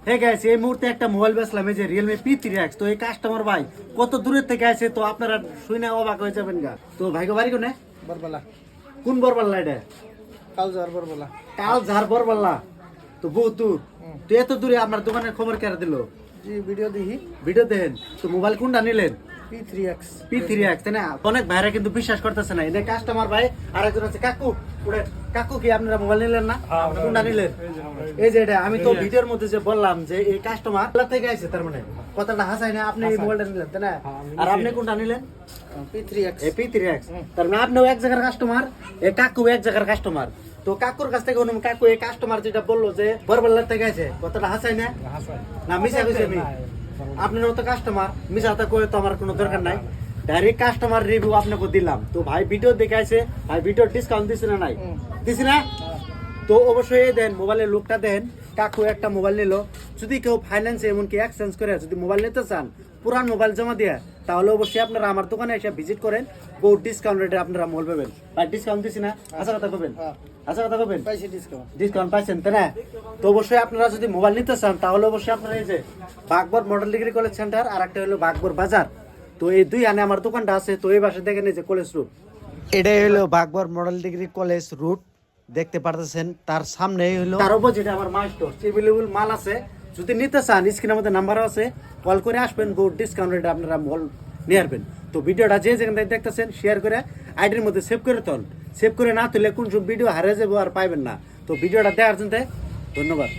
Hey guys এই মুহূর্তে একটা মোবাইল বেচলাম, এই যে Realme P3X। তো এই কাস্টমার ভাই কত দূরের থেকে আসে, তো আপনারা শুনে অবাক হয়ে যাবেন গা। তো ভাইগো বাড়ি কোনে? বরবালা কোন বরবাল্লা এটা? কালজার বরবালা কাল ঝাড় বরবাল্লা। তো বহুত দূর। তো এত দূরে আপনার দোকানের খবর কেরা দিল? জি ভিডিও দেখি ভিডিও দেন। তো মোবাইল কোনটা নিলেন? P3X P3X, তাই না? অনেক ভাইরা কিন্তু বিশ্বাস করতেছে না। এটা কাস্টমার ভাই, আর একজন আছে কাকু। ওরে কাকু, কি আপনারা মোবাইল নিলেন না? কোনটা নিলেন? এই যে এটা আমি তো ভিডিওর মধ্যে যে বললাম যে এই কাস্টমার থেকে আইছে, তার মানে কথাটা হাসাই না। আপনি এই মোবাইলটা নিলেন, তাই না? আর আপনি কোনটা নিলেন? P3X এই P3X। তার মানে আপনিও এক জায়গার কাস্টমার, এই কাকু এক জায়গার কাস্টমার। তো কাকুর কাছ থেকে অনুমান, কাকু এই কাস্টমার যেটা বললো যে বরবাল্লার থেকে আছে, কথাটা হাসাই না? না মিশা কইছি আমি? আপনারও তো কাস্টমার, মিশাতে কই তো আমার কোনো দরকার নাই। ডাইরেক্ট কাস্টমার রিভিউ আপনাকে দিলাম। তো ভাই ভিডিও দেখে আছে, ভাই ভিডিও ডিসকাউন্ট দিছে না? নাই দিছি না? তো অবশ্যই দেন, মোবাইলের লুকটা দেন। কাকু একটা মোবাইল নিল, যদি কেউ ফাইন্যান্সে এমনকি এক্সচেঞ্জ করে যদি মোবাইল নিতে চান, পুরান মোবাইল জমা দিয়ে, তাহলে অবশ্যই আপনারা আমার দোকানে এসে ভিজিট করেন। বহুত ডিসকাউন্ট রেটে আপনারা মোবাইল পাবেন। ভাই ডিসকাউন্ট দিছি না? আশা কথা কবেন, আশা কথা কবেন। পাইছি ডিসকাউন্ট ডিসকাউন্ট পাইছেন, তাই না? তো অবশ্যই আপনারা যদি মোবাইল নিতে চান, তাহলে অবশ্যই আপনারা এই যে বাগবর মডেল ডিগ্রি কলেজ সেন্টার, আর একটা হলো বাগবর বাজার। তো এই দুই আনে আমার দোকানটা আছে। তো এই বাসে দেখেন এই যে কলেজ রুট, এটাই হলো বাগবর মডেল ডিগ্রি কলেজ রুট, দেখতে পারতেছেন। তার সামনে হলো তার অপোজিটে আমার মাল স্টোর, এভেলেবল মাল আছে। যদি নিতে চান, স্ক্রিনের মধ্যে নাম্বার আছে, কল করে আসবেন। বহুত ডিসকাউন্ট রেটে আপনারা মাল নিয়ে আসবেন। তো ভিডিওটা যে যেখান থেকে দেখতেছেন শেয়ার করে আইডির মধ্যে সেভ করে তোল। সেভ করে না তুললে কোন সব ভিডিও হারিয়ে যাবো, আর পাইবেন না। তো ভিডিওটা দেখার জন্য ধন্যবাদ।